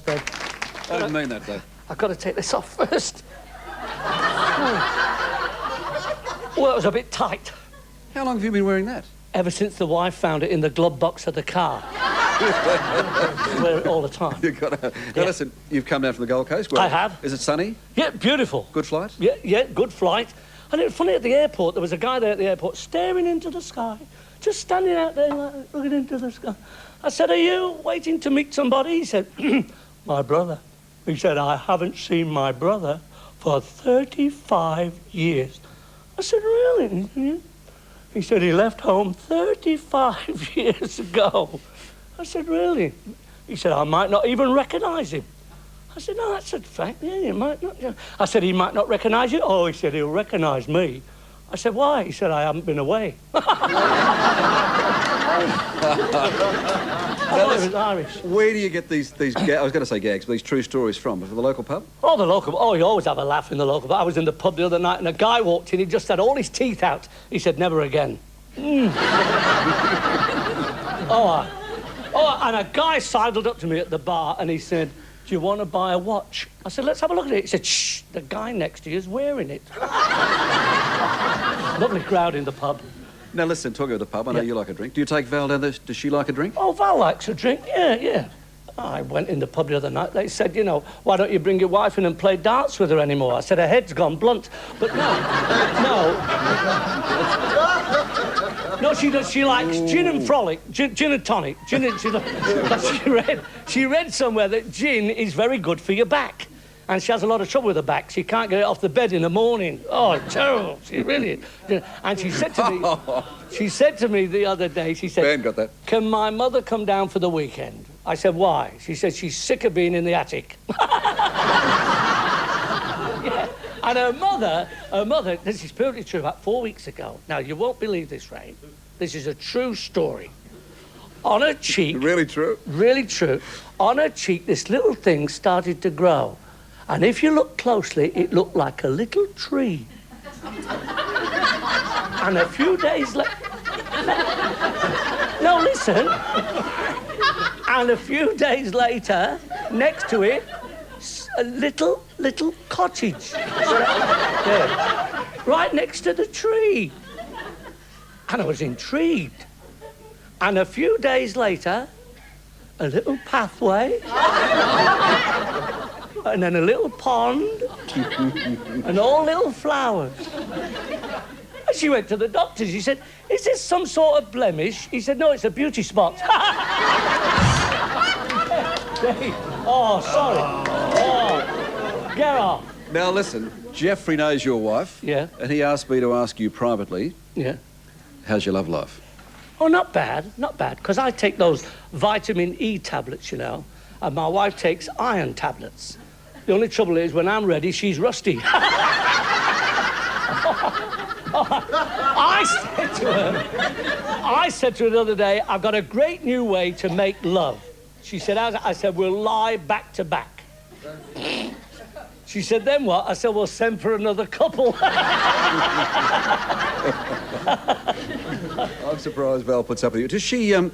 Then. I didn't mean that, though. I've got to take this off first. Well, it was a bit tight. How long have you been wearing that? Ever since the wife found it in the glove box of the car. I wear it all the time. You've got to... Now, listen, you've come down from the Gold Coast. Well, I have. Is it sunny? Yeah, beautiful. Good flight? Yeah, good flight. And it was funny, at the airport, there was a guy there at the airport staring into the sky, just standing out there, like, looking into the sky. I said, are you waiting to meet somebody? He said, my brother. He said, I haven't seen my brother for 35 years. I said, really? He said, he left home 35 years ago. I said, really? He said, I might not even recognise him. I said, no, that's a fact. Yeah, you might not. Yeah. I said, he might not recognise you? Oh, he said, he'll recognise me. I said, why? He said, I haven't been away. I thought it was Irish. Where do you get these I was going to say gags, but these true stories from? From the local pub? Oh, the local... Oh, you always have a laugh in the local pub. I was in the pub the other night and a guy walked in, he just had all his teeth out. He said, never again. Oh, and a guy sidled up to me at the bar and he said, do you want to buy a watch? I said, let's have a look at it. He said, shh, the guy next to you is wearing it. Lovely crowd in the pub. Now, listen, talking of the pub, I know you like a drink. Do you take Val down there? Does she like a drink? Oh, Val likes a drink, yeah. I went in the pub the other night. They said, you know, why don't you bring your wife in and play darts with her anymore? I said, her head's gone blunt. But no. No, she does. She likes gin and frolic, gin and tonic. But she read somewhere that gin is very good for your back. And she has a lot of trouble with her back. She can't get it off the bed in the morning. Oh, it's terrible. She really is. And she said to me the other day, she said, Ben got that. Can my mother come down for the weekend? I said, why? She said she's sick of being in the attic. Yeah. And her mother, this is purely true, about 4 weeks ago. Now, you won't believe this, Ray. This is a true story. On her cheek... Really true? Really true. On her cheek, this little thing started to grow. And if you look closely, it looked like a little tree. And a few days later... No, listen. And a few days later, next to it, a little cottage. There. Right next to the tree. And I was intrigued. And a few days later, a little pathway. And then a little pond. And all little flowers. And she went to the doctors. She said, is this some sort of blemish? He said, no, it's a beauty spot. Oh, sorry. Oh, get off. Now, listen, Jeffrey knows your wife. Yeah. And he asked me to ask you privately. Yeah. How's your love life? Oh, not bad, because I take those vitamin E tablets, you know, and my wife takes iron tablets. The only trouble is, when I'm ready, she's rusty. I said to her the other day, I've got a great new way to make love. She said, I said, we'll lie back to back. She said, then what? I said, we'll send for another couple. I'm surprised Val puts up with you. Does she, He's gone.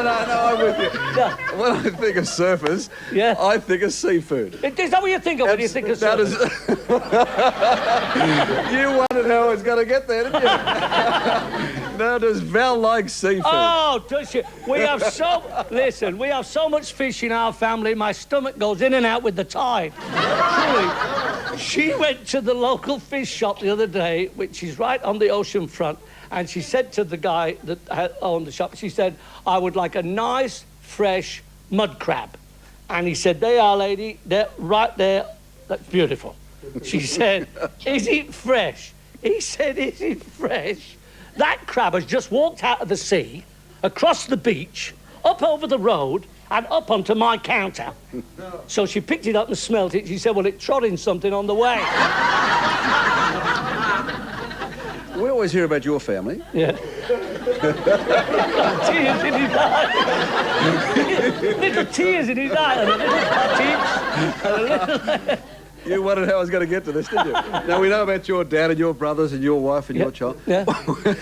No, I'm with you. Yeah. When I think of surfers, Yeah. I think of seafood. Is that what you think of when you think of surfers? You wondered how I was going to get there, didn't you? Now, does Val like seafood? Oh, does she? We have so much fish in our family, my stomach goes in and out with the tide. Truly. She went to the local fish shop the other day, which is right on the ocean front, and she said to the guy that owned the shop, she said, I would like a nice, fresh mud crab. And he said, they are, lady, they're right there. That's beautiful. She said, is it fresh? He said, is it fresh? That crab has just walked out of the sea, across the beach, up over the road, and up onto my counter. So she picked it up and smelt it. She said, well, it trod in something on the way. We always hear about your family. Yeah. Tears in his eyes. Little tears in his eyes. And a little cottage. And a little... You wondered how I was going to get to this, didn't you? Now, we know about your dad and your brothers and your wife and your child. Yeah. All the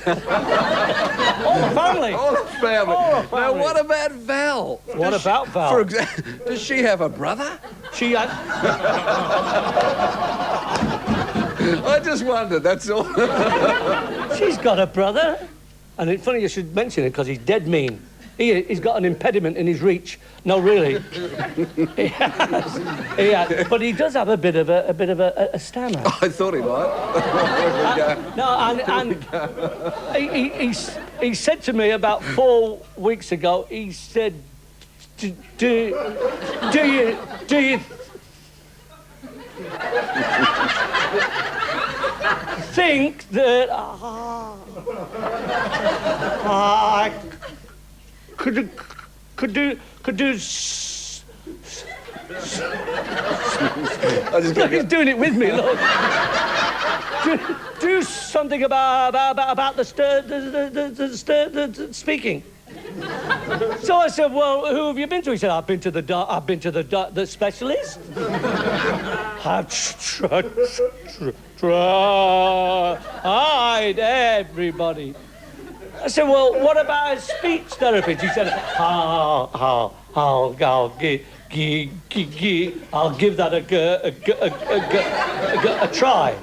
family. All the family. All the Now, family. what about Val? What about Val? For example, does she have a brother? She had... I just wondered, that's all. She's got a brother. And it's funny you should mention it because he's dead mean. He's got an impediment in his reach. No, really. He has. He has. But he does have a bit of a stammer. I thought he might. He said to me about 4 weeks ago, he said, do you think that I could do look, he's doing it with me, look. do something about the speaking. So I said, well, who have you been to? He said, I've been to the specialist. I've tried everybody. I said, well, what about a speech therapist? He said, I'll give that a try.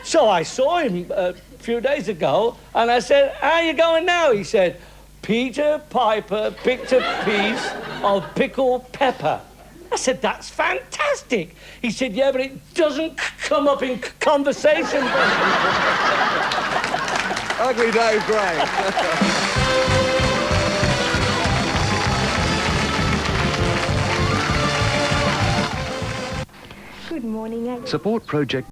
So I saw him a few days ago, and I said, how are you going now? He said, Peter Piper picked a piece of pickled pepper. I said, that's fantastic. He said, yeah, but it doesn't come up in conversation. Ugly Dave Gray. Good morning, Agnes. Support Project